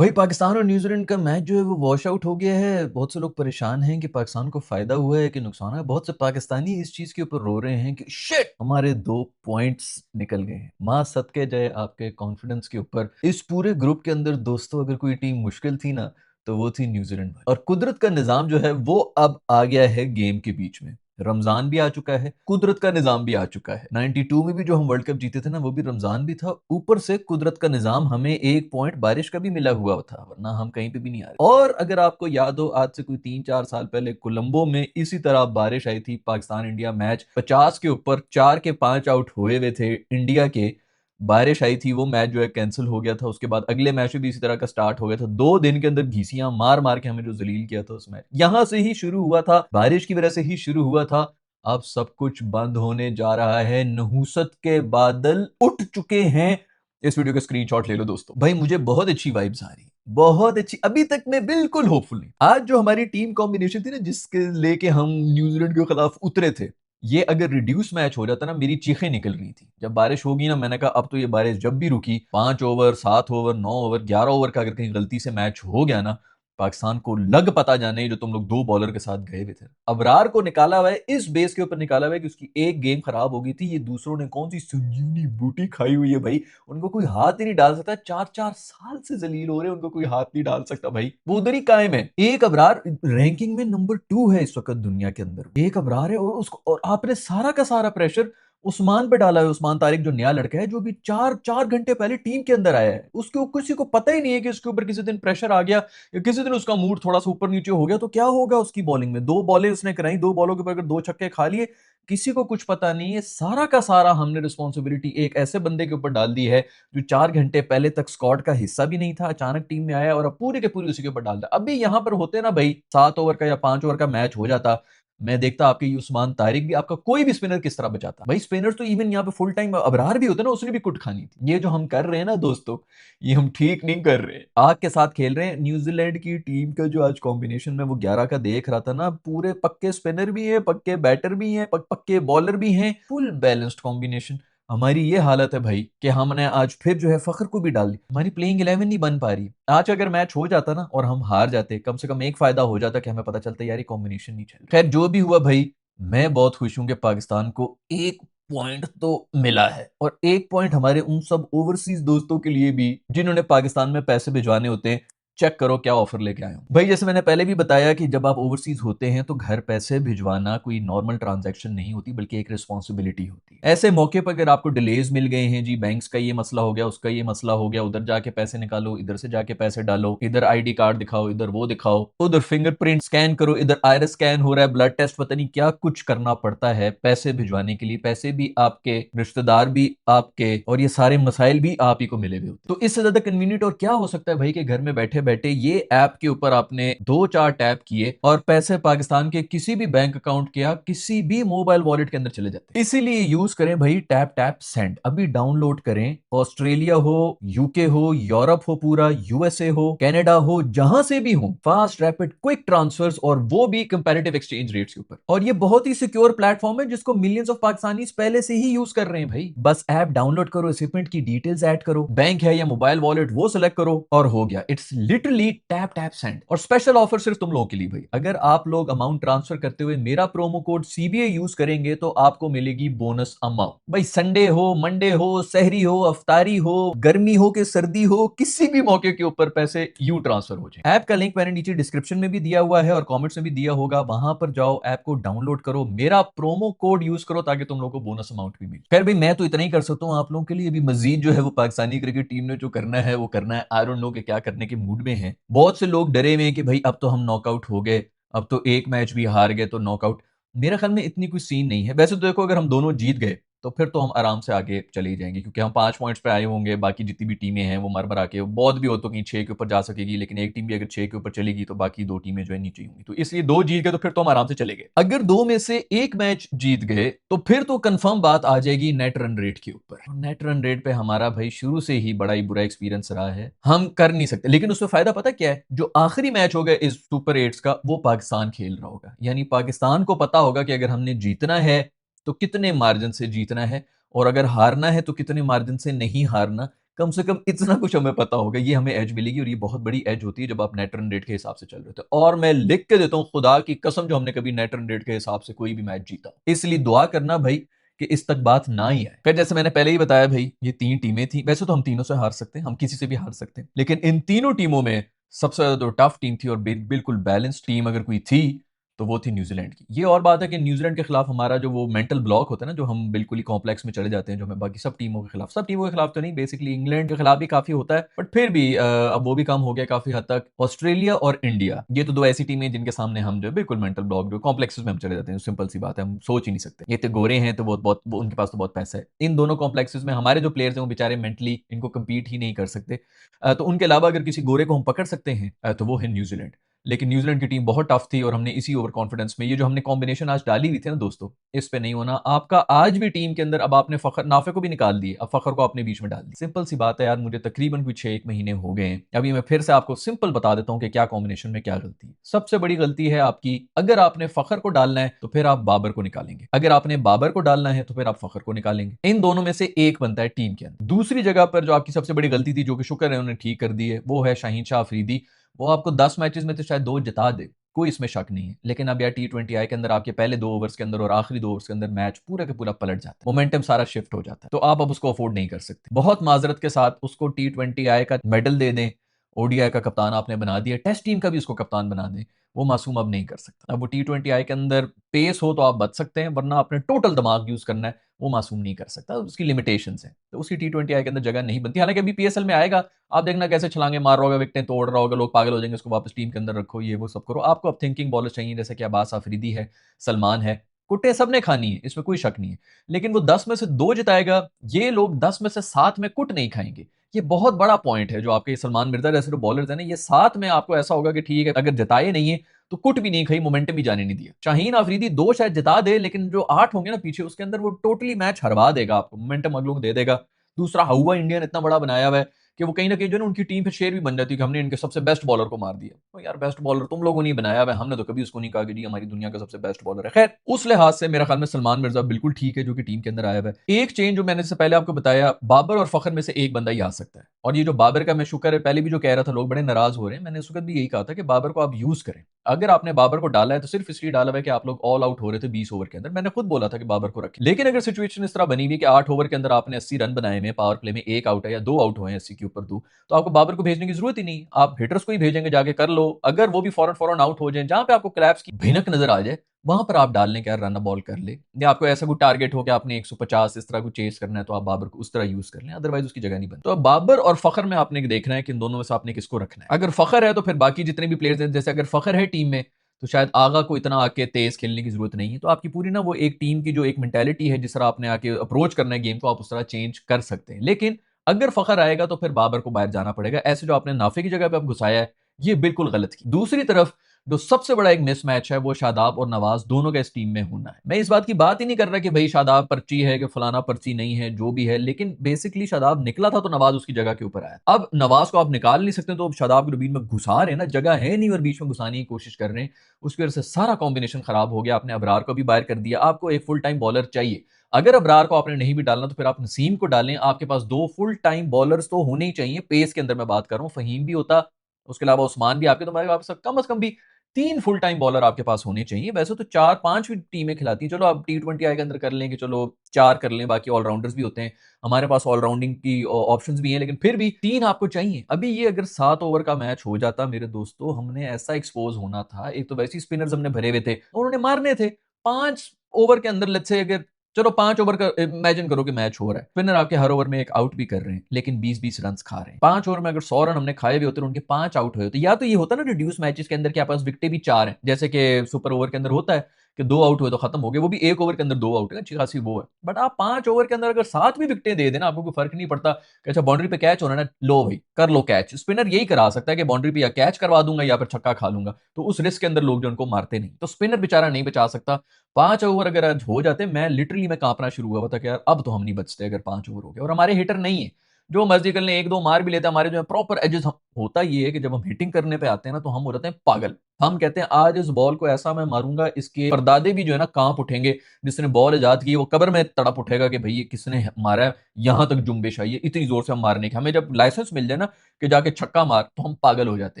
भाई पाकिस्तान और न्यूजीलैंड का मैच जो है वो वॉश आउट हो गया है। बहुत से लोग परेशान हैं कि पाकिस्तान को फ़ायदा हुआ है कि नुकसान है। बहुत से पाकिस्तानी इस चीज़ के ऊपर रो रहे हैं कि शिट हमारे 2 पॉइंट्स निकल गए हैं। माँ सदके जाए आपके कॉन्फिडेंस के ऊपर। इस पूरे ग्रुप के अंदर दोस्तों अगर कोई टीम मुश्किल थी ना, तो वो थी न्यूजीलैंड भाई। और कुदरत का निज़ाम जो है वो अब आ गया है गेम के बीच में। रमज़ान भी आ चुका है, कुदरत का निज़ाम भी आ चुका है। 92 में भी जो हम वर्ल्ड कप जीते थे ना, वो भी रमज़ान भी था। ऊपर से कुदरत का निज़ाम हमें 1 पॉइंट बारिश का भी मिला हुआ था, वरना हम कहीं पे भी नहीं आ रहे। और अगर आपको याद हो आज से कोई 3-4 साल पहले कोलंबो में इसी तरह बारिश आई थी, पाकिस्तान इंडिया मैच 50 के ऊपर 4 के 5 आउट हुए हुए थे इंडिया के। बारिश आई थी, वो मैच जो है कैंसिल हो गया था। उसके बाद अगले मैच में भी इसी तरह का स्टार्ट हो गया था। 2 दिन के अंदर घीसियां मार मार के हमें जो जलील किया था उस मैच, यहां से ही शुरू हुआ था, बारिश की वजह से ही शुरू हुआ था। अब सब कुछ बंद होने जा रहा है। नहुसत के बादल उठ चुके हैं। इस वीडियो का स्क्रीनशॉट ले लो दोस्तों। भाई मुझे बहुत अच्छी वाइब्स आ रही है, बहुत अच्छी। अभी तक मैं बिल्कुल होपफुल नहीं। आज जो हमारी टीम कॉम्बिनेशन थी ना, जिसके लेके हम न्यूजीलैंड के खिलाफ उतरे थे, ये अगर रिड्यूस मैच हो जाता ना, मेरी चीखें निकल रही थी। जब बारिश होगी ना, मैंने कहा अब तो ये बारिश जब भी रुकी, 5 ओवर 7 ओवर 9 ओवर 11 ओवर का अगर कहीं गलती से मैच हो गया ना, पाकिस्तान को लग पता जाने जो तुम लोग 2 बॉलर के साथ गए हुए थे। अबरार को निकाला हुआ है, इस बेस के ऊपर निकाला हुआ है कि उसकी एक गेम खराब हो गई थी। ये दूसरों ने कौन सी संजीवनी बूटी खाई हुई है भाई, उनको कोई हाथ ही नहीं डाल सकता। 4-4 साल से जलील हो रहे हैं, उनको कोई हाथ नहीं डाल सकता भाई, वो उधर ही कायम है। एक अबरार रैंकिंग में नंबर 2 है इस वक्त दुनिया के अंदर। एक अबरार है और उसको, और आपने सारा का सारा प्रेशर उस्मान पे डाला है। उस्मान तारिक जो नया लड़का है, जो भी 4 घंटे पहले टीम के अंदर आया है, उसके किसी को पता ही नहीं है कि उसके ऊपर किसी दिन प्रेशर आ गया या किसी दिन उसका मूड थोड़ा सा ऊपर नीचे हो गया तो क्या होगा उसकी बॉलिंग में। 2 बॉलें उसने कराई, 2 बॉलों के ऊपर अगर 2 छक्के खा लिए, किसी को कुछ पता नहीं है। सारा का सारा हमने रिस्पॉन्सिबिलिटी एक ऐसे बंदे के ऊपर डाल दी है जो 4 घंटे पहले तक स्क्वाड का हिस्सा भी नहीं था, अचानक टीम में आया और अब पूरे के पूरे उसी के ऊपर डाल दिया। अभी यहाँ पर होते ना भाई, 7 ओवर का या 5 ओवर का मैच हो जाता, मैं देखता आपके ये उस्मान तारिक भी, आपका कोई भी स्पिनर किस तरह बचाता भाई। स्पिनर तो इवन यहाँ पे फुल टाइम अबरार भी होता ना, उसने भी कुट खानी थी। ये जो हम कर रहे हैं ना दोस्तों, ये हम ठीक नहीं कर रहे, आग के साथ खेल रहे हैं। न्यूजीलैंड की टीम का जो आज कॉम्बिनेशन में वो 11 का देख रहा था ना, पूरे पक्के स्पिनर भी है, पक्के बैटर भी हैं, पक्के बॉलर भी हैं, फुल बैलेंस्ड कॉम्बिनेशन। हमारी ये हालत है भाई कि हमने आज फिर जो है फखर को भी डाल दी। हमारी प्लेइंग 11 नहीं बन पा रही। आज अगर मैच हो जाता ना और हम हार जाते, कम से कम एक फायदा हो जाता कि हमें पता चलता यार ये कॉम्बिनेशन नहीं चल। खैर जो भी हुआ भाई, मैं बहुत खुश हूं कि पाकिस्तान को 1 पॉइंट तो मिला है, और 1 पॉइंट हमारे उन सब ओवरसीज दोस्तों के लिए भी जिन्होंने पाकिस्तान में पैसे भिजवाने होते हैं। चेक करो क्या ऑफर लेके आया हूं भाई। जैसे मैंने पहले भी बताया कि जब आप ओवरसीज होते हैं तो घर पैसे भिजवाना कोई नॉर्मल ट्रांजैक्शन नहीं होती, बल्कि एक रिस्पॉन्सिबिलिटी होती है। ऐसे मौके पर अगर आपको डिलेज मिल गए हैं जी, बैंक्स का ये मसला हो गया, उसका ये मसला हो गया, उधर जाके पैसे निकालो, इधर से जाके पैसे डालो, इधर आईडी कार्ड दिखाओ, इधर वो दिखाओ, उधर फिंगरप्रिंट स्कैन करो, इधर आयरस स्कैन हो रहा है, ब्लड टेस्ट, पता नहीं क्या कुछ करना पड़ता है पैसे भिजवाने के लिए। पैसे भी आपके, रिश्तेदार भी आपके, और ये सारे मसाइल भी आप ही को मिले हुए होते। तो इससे ज्यादा कन्वीनियंट और क्या हो सकता है भाई कि घर में बैठे बैठे ये ऐप के ऊपर आपने 2-4 टैप किए और पैसे पाकिस्तान के किसी भी बैंक अकाउंट के या किसी भी मोबाइल वॉलेट के अंदर चले जाते हैं। इसीलिए यूज करें भाई टैप टैप सेंड। अभी डाउनलोड करें। ऑस्ट्रेलिया हो, यूके हो, यूरोप हो, पूरा यूएसए हो, कनाडा हो, जहां से भी हो, फास्ट रैपिड क्विक ट्रांसफर्स, और वो भी कंपैरेटिव एक्सचेंज रेट्स के ऊपर। और ये बहुत ही सिक्योर प्लेटफॉर्म है जिसको मिलियंस ऑफ पाकिस्तानी पहले से ही यूज कर रहे हैं भाई। बस ऐप डाउनलोड करो, रिसिपेंट की डिटेल्स ऐड करो, बैंक है या मोबाइल वॉलेट वो सिलेक्ट करो, और हो गया। It's literally tap tap send. और स्पेशल ऑफर सिर्फ तुम लोगों के लिए भाई, अगर आप लोग अमाउंट ट्रांसफर करते हुए मेरा प्रोमो कोड सीबीए यूज करेंगे तो आपको मिलेगी बोनस अमाउंट। भाई संडे हो, मंडे हो, सहरी हो, अफ्तारी हो, गर्मी हो कि सर्दी हो, किसी भी मौके के ऊपर पैसे यू ट्रांसफर हो जाए। ऐप का लिंक मैंने नीचे डिस्क्रिप्शन में भी दिया हुआ है और कमेंट्स में भी दिया होगा, वहां पर जाओ, ऐप को डाउनलोड करो, मेरा प्रोमो कोड यूज करो ताकि तुम लोगों को बोनस अमाउंट भी मिले। खैर भाई मैं तो इतना ही कर सकता हूँ आप लोगों के लिए। अभी मजीद जो है वो पाकिस्तानी क्रिकेट टीम ने जो करना है वो करना है। आई डोंट नो कि क्या करने के मूड में है। बहुत से लोग डरे हुए हैं कि भाई अब तो हम नॉकआउट हो गए, अब तो एक मैच भी हार गए तो नॉकआउट। मेरा ख्याल में इतनी कोई सीन नहीं है। वैसे तो देखो, अगर हम दोनों जीत गए तो फिर तो हम आराम से आगे चले ही जाएंगे, क्योंकि हम 5 पॉइंट्स पे आए होंगे। बाकी जितनी भी टीमें हैं वो मर मरा के, बहुत भी हो तो कहीं 6 के ऊपर जा सकेगी, लेकिन एक टीम भी अगर 6 के ऊपर चलेगी तो बाकी 2 टीमें जो है नीचे होंगी। तो इसलिए 2 जीत गए तो फिर तो हम आराम से चले गए। अगर 2 में से एक मैच जीत गए तो फिर तो कंफर्म बात आ जाएगी नेट रन रेट के ऊपर। नेट रन रेट पे हमारा भाई शुरू से ही बड़ा ही बुरा एक्सपीरियंस रहा है, हम कर नहीं सकते। लेकिन उसमें फायदा पता क्या है, जो आखिरी मैच होगा इस सुपर 8 का वो पाकिस्तान खेल रहा होगा, यानी पाकिस्तान को पता होगा कि अगर हमने जीतना है तो कितने मार्जिन से जीतना है, और अगर हारना है तो कितने मार्जिन से नहीं हारना। कम से कम इतना कुछ हमें पता होगा, ये हमें एज मिलेगी और ये बहुत बड़ी एज होती है जब आप नेट रन रेट के हिसाब से चल रहे थे। और मैं लिख के देता हूँ खुदा की कसम, जो हमने कभी नेट रन रेट के हिसाब से कोई भी मैच जीता, इसलिए दुआ करना भाई कि इस तक बात ना ही आए। फिर जैसे मैंने पहले ही बताया भाई, ये 3 टीमें थी, वैसे तो हम तीनों से हार सकते हैं, हम किसी से भी हार सकते हैं, लेकिन इन तीनों टीमों में सबसे ज्यादा जो टफ टीम थी और बिल्कुल बैलेंस टीम अगर कोई थी तो वो थी न्यूजीलैंड की। ये और बात है कि न्यूजीलैंड के खिलाफ हमारा जो वो मेंटल ब्लॉक होता है ना, जो हम बिल्कुल ही कॉम्प्लेक्स में चले जाते हैं, जो हमें बाकी सब टीमों के खिलाफ, सब टीमों के खिलाफ तो नहीं, बेसिकली इंग्लैंड के खिलाफ भी काफी होता है, बट फिर भी अब वो भी कम हो गया काफी हद तक। ऑस्ट्रेलिया और इंडिया, ये तो दो ऐसी टीमें हैं जिनके सामने हम जो है बिल्कुल मेंटल ब्लॉक, जो कॉम्प्लेक्सेस में हम चले जाते हैं, सिंपल सी बात है, हम सोच ही नहीं सकते। ये तो गोरे हैं तो उनके पास तो बहुत पैसा है। इन दोनों कॉम्प्लेक्सेस में हमारे जो प्लेयर्स हैं वो बेचारे मेंटली इनको कम्पीट ही नहीं कर सकते। तो उनके अलावा अगर किसी गोरे को हम पकड़ सकते हैं तो वो है न्यूजीलैंड। लेकिन न्यूजीलैंड की टीम बहुत टफ थी और हमने इसी ओवर कॉन्फिडेंस में ये जो हमने कॉम्बिनेशन आज डाली हुई थी ना दोस्तों, इस पे नहीं होना आपका आज भी टीम के अंदर। अब आपने फखर नाफे को भी निकाल दिए, अब फखर को अपने बीच में डाल दिया। सिंपल सी बात है यार, मुझे तकरीबन कुछ 6 महीने हो गए हैं। अभी मैं फिर से आपको सिंपल बता देता हूं कि क्या कॉम्बिनेशन में क्या गलती है। सबसे बड़ी गलती है आपकी, अगर आपने फखर को डालना है तो फिर आप बाबर को निकालेंगे, अगर आपने बाबर को डालना है तो फिर आप फखर को निकालेंगे। इन दोनों में से एक बनता है टीम के अंदर। दूसरी जगह पर जो आपकी सबसे बड़ी गलती थी, जो कि शुक्र है उन्होंने ठीक कर दी है, वो है शाहीन शाह अफरीदी। वो आपको 10 मैचेस में तो शायद 2 जिता दे, कोई इसमें शक नहीं है, लेकिन अब यार T20I के अंदर आपके पहले 2 ओवर्स के अंदर और आखिरी 2 ओवर्स के अंदर मैच पूरा का पूरा पलट जाता है, मोमेंटम सारा शिफ्ट हो जाता है, तो आप अब उसको अफोर्ड नहीं कर सकते। बहुत माजरत के साथ उसको T20I का मेडल दे दें, ओडीआई का कप्तान आपने बना दिया, टेस्ट टीम का भी उसको कप्तान बना दें, वो मासूम अब नहीं कर सकता। अब वो T20I के अंदर पेस हो तो आप बच सकते हैं, वरना आपने टोटल दिमाग यूज करना है, वो मासूम नहीं कर सकता, उसकी लिमिटेशन है, तो उसकी T20I के अंदर जगह नहीं बनती। हालांकि अभी PSL में आएगा, आप देखना कैसे छलांगे मार रहा होगा, विकेटें तोड़ रहा होगा, लोग पागल हो जाएंगे, उसको वापस टीम के अंदर रखो, ये वो सब करो। आपको अब थिंकिंग बॉलर चाहिए, जैसे कि अब्बास आफरीदी है, सलमान है, कुट्टे सबने खानी है, इसमें कोई शक नहीं है, लेकिन वो 10 में से 2 जिताएगा, ये लोग 10 में से 7 में कुट नहीं खाएंगे। ये बहुत बड़ा पॉइंट है जो आपके सलमान मिर्जा जैसे जो बॉलर्स हैं ना, ये 7 में आपको ऐसा होगा कि ठीक है, अगर जिताए नहीं है तो कुट भी नहीं खाई, मोमेंटम भी जाने नहीं दिया। शाहीन अफरीदी 2 शायद जिता दे, लेकिन जो 8 होंगे ना पीछे, उसके अंदर वो टोटली मैच हरवा देगा आपको, मोमेंटम अगलों को दे देगा। दूसरा, हवा इंडियन इतना बड़ा बनाया हुआ है कि वो कहीं ना कहीं जो है उनकी टीम फिर शेयर भी बन जाती है कि हमने इनके सबसे बेस्ट बॉलर को मार दिया। तो यार बेस्ट बॉलर तुम लोगों ने बनाया हुआ है, हमने तो कभी उसको नहीं कहा कि जी हमारी दुनिया का सबसे बेस्ट बॉलर है। खैर, उस लिहाज से मेरा ख्याल में सलमान मिर्जा बिल्कुल ठीक है जो कि टीम के अंदर आया हुआ है। एक चेंज जो मैंने इससे पहले आपको बताया, बाबर और फखर में से एक बंदा ही आ सकता है, और ये जो बाबर का, मैं शुक्र है पहले भी जो कह रहा था लोग बड़े नाराज हो रहे हैं, मैंने उस वक्त भी यही कहा था कि बाबर को आप यूज करें। अगर आपने बाबर को डाला है तो सिर्फ इसलिए डाला है कि आप लोग ऑल आउट हो रहे थे 20 ओवर के अंदर, मैंने खुद बोला था कि बाबर को रखें। लेकिन अगर सिचुएशन इस तरह बनी हुई कि 8 ओवर के अंदर आपने 80 रन बनाए हैं, पावर प्ले में 1 आउट है या 2 आउट हुए हैं 80 के ऊपर 2, तो आपको बाबर को भेजने की जरूरत ही नहीं, आप हिटर्स को ही भेजेंगे, जाके कर लो। अगर वो भी फौरन फौरन आउट हो जाए, जहां पे आपको क्लैप्स की भिनक नजर आ जाए, वहां पर आप डालने के रन बॉल कर ले, या आपको ऐसा कोई टारगेट हो कि आपने 150 इस तरह को चेस करना है, तो आप बाबर को उस तरह यूज कर लें, अदरवाइज उसकी जगह नहीं बनती। तो अब बाबर और फखर में आपने देखना है कि इन दोनों में से आपने किसको रखना है। अगर फखर है तो फिर बाकी जितने भी प्लेयर्स हैं, जैसे अगर फखर है टीम में तो शायद आगा को इतना आके तेज खेलने की जरूरत नहीं है, तो आपकी पूरी ना वो एक टीम की जो एक मेंटेलिटी है, जिस तरह आपने आके अप्रोच करना है गेम को, आप उस तरह चेंज कर सकते हैं। लेकिन अगर फखर आएगा तो फिर बाबर को बाहर जाना पड़ेगा, ऐसे जो आपने नाफे की जगह पे अब घुसाया है, ये बिल्कुल गलत की। दूसरी तरफ जो सबसे बड़ा एक मिसमैच है वो शादाब और नवाज दोनों का इस टीम में होना है। मैं इस बात की बात ही नहीं कर रहा कि भाई शादाब पर्ची है कि फलाना पर्ची नहीं है, जो भी है, लेकिन बेसिकली शादाब निकला था तो नवाज उसकी जगह के ऊपर आया। अब नवाज को आप निकाल नहीं सकते, तो अब शादाब के बीच में घुसा रहे हैं ना, जगह है नहीं और बीच में घुसाने की कोशिश कर रहे हैं, उसकी वजह से सारा कॉम्बिनेशन खराब हो गया। आपने अबरार को भी बाहर कर दिया, आपको एक फुल टाइम बॉलर चाहिए। अगर अबरार को आपने नहीं भी डालना तो फिर आप नसीम को डालें, आपके पास 2 फुल टाइम बॉलर्स तो होने ही चाहिए, पेस के अंदर मैं बात कर रहा हूं, फहीम भी होता, उसके अलावा उस्मान भी आपके, तो आपके कम से कम भी 3 फुल टाइम बॉलर आपके पास होने चाहिए। वैसे तो 4-5 भी टीमें खिलाती हैं, चलो आप T20I के अंदर कर लें कि चलो 4 कर लें, बाकी ऑलराउंडर्स भी होते हैं, हमारे पास ऑलराउंडिंग की ऑप्शंस भी हैं, लेकिन फिर भी 3 आपको चाहिए। अभी ये अगर 7 ओवर का मैच हो जाता मेरे दोस्तों, हमने ऐसा एक्सपोज होना था, एक तो वैसे ही स्पिनर्स हमने भरे हुए थे, उन्होंने मारने थे 5 ओवर के अंदर। लेट्स से अगर चलो 5 ओवर का इमेजिन करो कि मैच हो रहा है, स्पिनर आपके हर ओवर में एक आउट भी कर रहे हैं, लेकिन 20-20 रन खा रहे हैं। 5 ओवर में अगर 100 रन हमने खाए हुए होते, उनके 5 आउट हुए होते, या तो ये होता ना रिड्यूस मैचेस के अंदर कि आपके पास विकेटें भी 4 हैं, जैसे कि सुपर ओवर के अंदर होता है कि 2 आउट हुए तो खत्म हो गए, वो भी 1 ओवर के अंदर 2 आउट है, अच्छी खासी वो है। बट आप 5 ओवर के अंदर अगर 7 भी विकेटें दे देना, आपको कोई फर्क नहीं पड़ता कि अच्छा बाउंड्री पे कैच होना है ना, लो भाई कर लो कैच। स्पिनर यही करा सकता है कि बाउंड्री पे या कैच करवा दूंगा या फिर छक्का खा लूंगा, तो उस रिस्क के अंदर लोग जो उनको मारते नहीं, तो स्पिनर बेचारा नहीं बचा सकता। 5 ओवर अगर आज हो जाते, मैं लिटरली मैं कांपना शुरू हुआ था कि यार अब तो हम नहीं बचते अगर 5 ओवर हो गए। और हमारे हिटर नहीं है, जो मर्जी कर ले, 1-2 मार भी लेते हैं, हमारे जो है प्रॉपर एजेस। होता ये है कि जब हम हिटिंग करने पे आते हैं ना, तो हम हो जाते हैं पागल, हम कहते हैं आज इस बॉल को ऐसा मैं मारूंगा, इसके परदादे भी जो है ना कांप उठेंगे, जिसने बॉल इजाद की वो कब्र में तड़प उठेगा कि भाई ये किसने मारा है, यहां तक जुम्बिश आई है इतनी जोर से हम मारने की। हमें जब लाइसेंस मिल जाए ना कि जाके छक्का मार, तो हम पागल हो जाते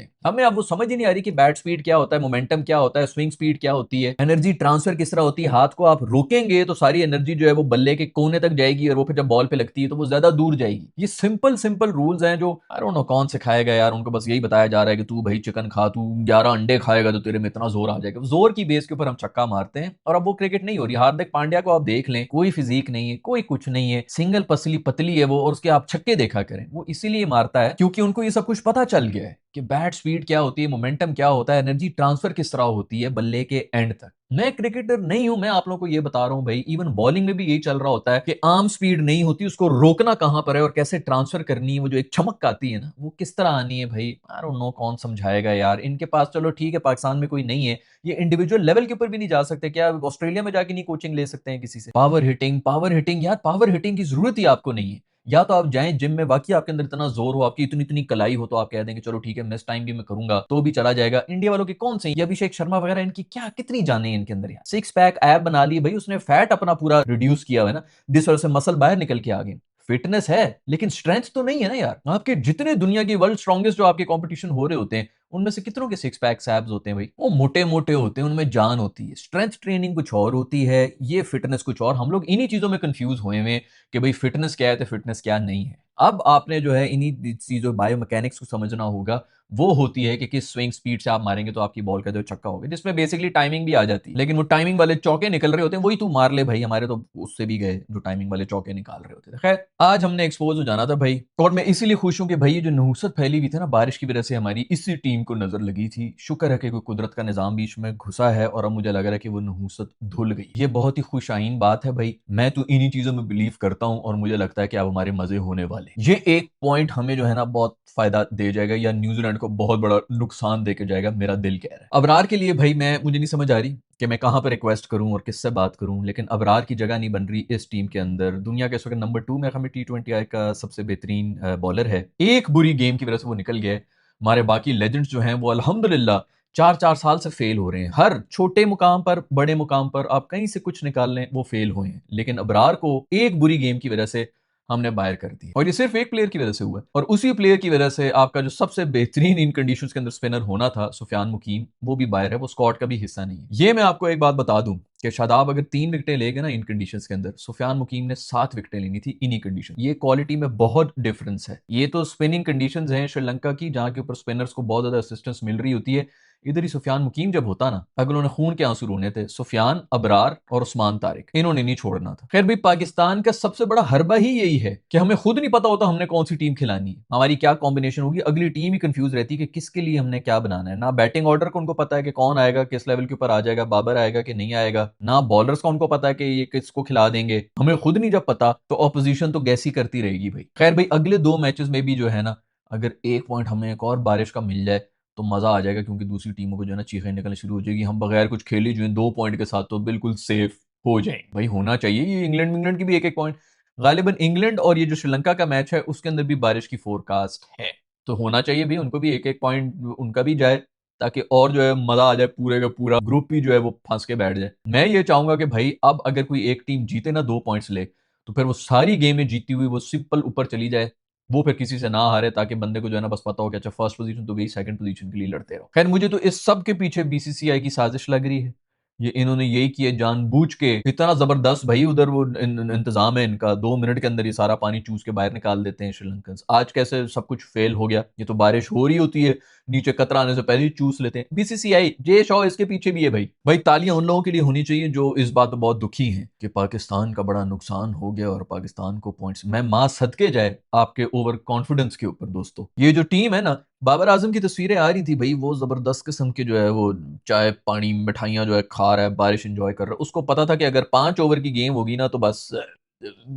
हैं। हमें अब वो समझ ही नहीं आ रही कि बैट स्पीड क्या होता है, मोमेंटम क्या होता है, स्विंग स्पीड क्या होती है, एनर्जी ट्रांसफर किस तरह होती है। हाथ को आप रोकेंगे तो सारी एनर्जी जो है वो बल्ले के कोने तक जाएगी, और वो फिर जब बॉल पे लगती है तो वो ज्यादा दूर जाएगी। ये सिंपल सिंपल रूल्स हैं जो आई डोंट नो कौन सिखाएगा यार। उनको बस यही बताया जा रहा है कि तू भाई चिकन खा, तू 11 अंडे खाएगा तो तेरे में इतना जोर आ जाएगा। जोर की बेस के ऊपर हम छक्का मारते हैं, और अब वो क्रिकेट नहीं हो रही। हार्दिक पांड्या को आप देख लें, कोई फिजिक नहीं है, कोई कुछ नहीं है, सिंगल पसली पतली है वो, और उसके आप छक्के देखा करें। वो इसीलिए मारता है क्योंकि उनको ये सब कुछ पता चल गया है कि बैट स्पीड क्या होती है, मोमेंटम क्या होता है, एनर्जी ट्रांसफर किस तरह होती है बल्ले के एंड तक। मैं क्रिकेटर नहीं हूं, मैं आप लोगों को ये बता रहा हूं भाई। इवन बॉलिंग में भी यही चल रहा होता है कि आर्म स्पीड नहीं होती, उसको रोकना कहां पर है और कैसे ट्रांसफर करनी है। वो जो एक चमक आती है ना, वो किस तरह आनी है भाई, आई डोंट नो कौन समझाएगा यार। इनके पास चलो ठीक है, पाकिस्तान में कोई नहीं है, ये इंडिविजुअल लेवल के ऊपर भी नहीं जा सकते क्या? ऑस्ट्रेलिया में जाके नहीं कोचिंग ले सकते हैं किसी से? पावर हिटिंग, पावर हिटिंग यार, पावर हिटिंग की जरूरत ही आपको नहीं है। या तो आप जाएं जिम में, बाकी आपके अंदर इतना जोर हो, आपकी इतनी इतनी कलाई हो, तो आप कह देंगे चलो ठीक है मिस टाइम भी मैं करूंगा तो भी चला जाएगा। इंडिया वालों के कौन से, ये अभिषेक शर्मा वगैरह, इनकी क्या कितनी जाने हैं इनके अंदर यार। सिक्स पैक ऐप बना ली भाई उसने, फैट अपना पूरा रिड्यूस किया हुआ है ना, जिस वजह से मसल बाहर निकल के आ गए। फिटनेस है लेकिन स्ट्रेंथ तो नहीं है ना यार। आपके जितने दुनिया की वर्ल्ड स्ट्रॉन्गेस्ट जो आपके कंपटीशन हो रहे होते हैं, उनमें से कितनों के सिक्स पैक एब्स होते हैं भाई? वो मोटे मोटे होते हैं, उनमें जान होती है। स्ट्रेंथ ट्रेनिंग कुछ और होती है, ये फिटनेस कुछ और। हम लोग इन्हीं चीजों में कंफ्यूज हुए हैं कि भाई फिटनेस क्या है तो फिटनेस क्या नहीं है। अब आपने जो है इन्हीं चीजों बायो मैकेनिक्स को समझना होगा। वो होती है कि किस स्विंग स्पीड से आप मारेंगे तो आपकी बॉल का जो छक्का होगा, जिसमें बेसिकली टाइमिंग भी आ जाती है। लेकिन वो टाइमिंग वाले चौके निकल रहे होते हैं, वही तू मार ले भाई। हमारे तो उससे भी गए जो टाइमिंग वाले चौके निकाल रहे होते थे। खैर आज हमने एक्सपोज हो जाना था भाई, और मैं इसीलिए खुश हूं कि भाई ये जो नहुसत फैली हुई थी ना बारिश की वजह से, हमारी इसी टीम को नजर लगी थी। शुक्र है कि कोई कुदरत का निजाम बीच में घुसा है, और अब मुझे लग रहा है कि वो नहुसत धुल गई। ये बहुत ही खुशाइन बात है भाई। मैं तो इन्हीं चीजों में बिलीव करता हूं, और मुझे लगता है कि अब हमारे मजे होने वाले। ये एक पॉइंट हमें जो है ना बहुत फायदा दे जाएगा, या न्यूजीलैंड को बहुत बड़ा नुकसान देके जाएगा, मेरा दिल कह रहा है। अबरार के लिए भाई मैं मुझे नहीं समझ आ रही कि मैं कहां पर रिक्वेस्ट करूं और किससे बात करूं, लेकिन अबरार की जगह नहीं बन रही इस टीम के अंदर। दुनिया के इस वक्त नंबर 2 में हमें T20 का सबसे बेहतरीन बॉलर है। एक बुरी गेम की वजह से वो निकल गया है। हमारे बाकी लेजेंड्स जो हैं वो अल्हम्दुलिल्लाह 4-4 साल से फेल हो रहे हैं। हर छोटे मुकाम पर, बड़े मुकाम पर आप कहीं से कुछ निकाल लें, वो फेल हुए हैं। लेकिन अबरार को एक बुरी गेम की वजह से हमने बाहर कर दी, और ये सिर्फ एक प्लेयर की वजह से हुआ है। और उसी प्लेयर की वजह से आपका जो सबसे बेहतरीन इन कंडीशंस के अंदर स्पिनर होना था सुफियान मुकीम, वो भी बाहर है, वो स्क्वाड का भी हिस्सा नहीं है। ये मैं आपको एक बात बता दूं कि शादाब अगर 3 विकेटें लेगा ना इन कंडीशंस के अंदर, सुफियान मुकीम ने 7 विकेटें लेनी थी इन्हीं कंडीशन। ये क्वालिटी में बहुत डिफरेंस है। ये तो स्पिनिंग कंडीशंस हैं श्रीलंका की, जहां के ऊपर स्पिनर्स को बहुत ज्यादा असिस्टेंस मिल रही होती है। इधर ही सुफियान मुकीम जब होता ना, अगर उन्हें खून के आंसू रोने थे, सुफियान, अबरार और उस्मान तारिक, इन्होंने नहीं छोड़ना था। खैर भाई पाकिस्तान का सबसे बड़ा हरबा ही यही है कि हमें खुद नहीं पता होता हमने कौन सी टीम खिलानी है, हमारी क्या कॉम्बिनेशन होगी। अगली टीम ही कंफ्यूज रहती है कि किसके लिए हमने क्या बनाना है। ना बैटिंग ऑर्डर को उनको पता है कि कौन आएगा, किस लेवल के ऊपर आ जाएगा, बाबर आएगा कि नहीं आएगा। ना बॉलर्स का उनको पता है कि ये किसको खिला देंगे। हमें खुद नहीं जब पता तो ऑपोजिशन तो गैसी करती रहेगी भाई। खैर भाई अगले 2 मैचेस में भी जो है ना, अगर एक पॉइंट हमें एक और बारिश का मिल जाए तो मजा आ जाएगा, क्योंकि दूसरी टीमों को जो है ना चीखें निकलनी शुरू हो जाएगी। हम बगैर कुछ खेले जो है 2 पॉइंट के साथ तो बिल्कुल सेफ हो जाएंगे भाई। होना चाहिए ये इंग्लैंड इंग्लैंड की भी एक एक पॉइंट। गालिबन इंग्लैंड और ये जो श्रीलंका का मैच है उसके अंदर भी बारिश की फोरकास्ट है, तो होना चाहिए भी उनको भी एक एक पॉइंट उनका भी जाए, ताकि और जो है मजा आ जाए। पूरे का पूरा ग्रुप ही जो है वो फंस के बैठ जाए। मैं ये चाहूंगा कि भाई अब अगर कोई एक टीम जीते ना 2 पॉइंट्स ले, तो फिर वो सारी गेमें जीती हुई वो सिंपल ऊपर चली जाए, वो फिर किसी से ना हारे, ताकि बंदे को जो है ना बस पता हो कि अच्छा फर्स्ट पोजीशन तो गई, सेकंड पोजीशन के लिए लड़ते रहो। खैर मुझे तो इस सब के पीछे बीसीसीआई की साजिश लग रही है। ये इन्होंने यही किया जानबूझ के, इतना जबरदस्त भाई उधर वो इंतजाम है इनका, 2 मिनट के अंदर ये सारा पानी चूस के बाहर निकाल देते हैं श्रीलंकन। आज कैसे सब कुछ फेल हो गया? ये तो बारिश हो रही होती है, नीचे कतरा आने से पहले ही चूस लेते हैं। बीसीसीआई जे शॉ इसके पीछे भी है भाई। भाई तालियां उन लोगों के लिए होनी चाहिए जो इस बात पर बहुत दुखी हैं कि पाकिस्तान का बड़ा नुकसान हो गया और पाकिस्तान को पॉइंट्स। मैं मां सदके जाए आपके ओवर कॉन्फिडेंस के ऊपर दोस्तों। ये जो टीम है ना, बाबर आजम की तस्वीरें आ रही थी भाई, वो जबरदस्त किस्म के जो है वो चाय पानी मिठाइयां जो है खा रहा है, बारिश एंजॉय कर रहा है। उसको पता था कि अगर 5 ओवर की गेम होगी ना तो बस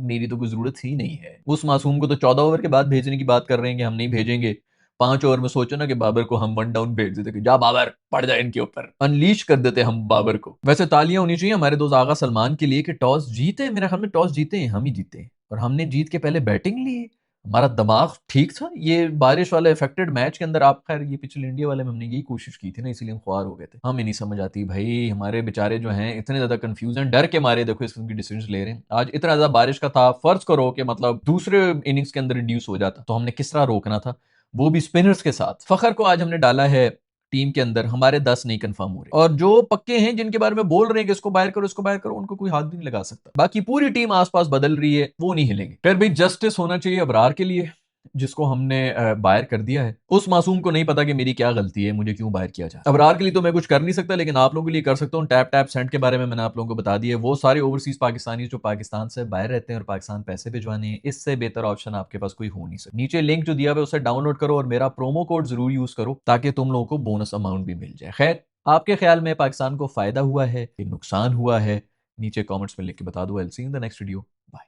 मेरी तो कोई जरूरत ही नहीं है। उस मासूम को तो 14 ओवर के बाद भेजने की बात कर रहे हैं कि हम नहीं भेजेंगे। 5 ओवर में सोचो ना कि बाबर को हम 1 डाउन भेज देते कि जा बाबर पड़ जाए इनके ऊपर, अनलीश कर देते हम बाबर को। वैसे तालियां होनी चाहिए हमारे दोस्त आगा सलमान के लिए कि टॉस जीते, मेरे ख्याल में टॉस जीते हैं, हम ही जीते हैं, और हमने जीत के पहले बैटिंग ली। हमारा दिमाग ठीक था। ये बारिश वाले अफेक्टेड मैच के अंदर, आप खैर ये पिछले इंडिया वाले में हमने यही कोशिश की थी ना, इसीलिए हम ख्वार हो गए थे। हमें नहीं समझ आती भाई, हमारे बेचारे जो हैं इतने ज्यादा कंफ्यूजन, डर के मारे देखो इस किस्म की डिसीजन ले रहे हैं। आज इतना ज्यादा बारिश का था, फर्ज करो कि मतलब दूसरे इनिंग्स के अंदर रिड्यूस हो जाता, तो हमने किस तरह रोकना था, वो भी स्पिनर्स के साथ। फखर को आज हमने डाला है टीम के अंदर, हमारे 10 नहीं कंफर्म हो रहे, और जो पक्के हैं जिनके बारे में बोल रहे हैं कि इसको बाहर करो इसको बाहर करो, उनको कोई हाथ भी नहीं लगा सकता। बाकी पूरी टीम आसपास बदल रही है, वो नहीं हिलेंगे। फिर भी जस्टिस होना चाहिए अबरार के लिए, जिसको हमने बाहर कर दिया है। उस मासूम को नहीं पता कि मेरी क्या गलती है, मुझे क्यों बाहर किया जाए। अबरार के लिए तो मैं कुछ कर नहीं सकता, लेकिन आप लोगों के लिए कर सकता हूँ। टैप टैप सेंड के बारे में मैंने आप लोगों को बता दिया। वो सारे ओवरसीज पाकिस्तानी जो पाकिस्तान से बाहर रहते हैं और पाकिस्तान पैसे भिजवाने हैं, इससे बेहतर ऑप्शन आपके पास कोई हो नहीं सकता। नीचे लिंक जो दिया हुआ है उसे डाउनलोड करो और मेरा प्रोमो कोड जरूर यूज करो, ताकि तुम लोगों को बोनस अमाउंट भी मिल जाए। खैर, आपके ख्याल में पाकिस्तान को फायदा हुआ है कि नुकसान हुआ है, नीचे कमेंट्स में लिख के बता दो। I will see you in the next video. Bye.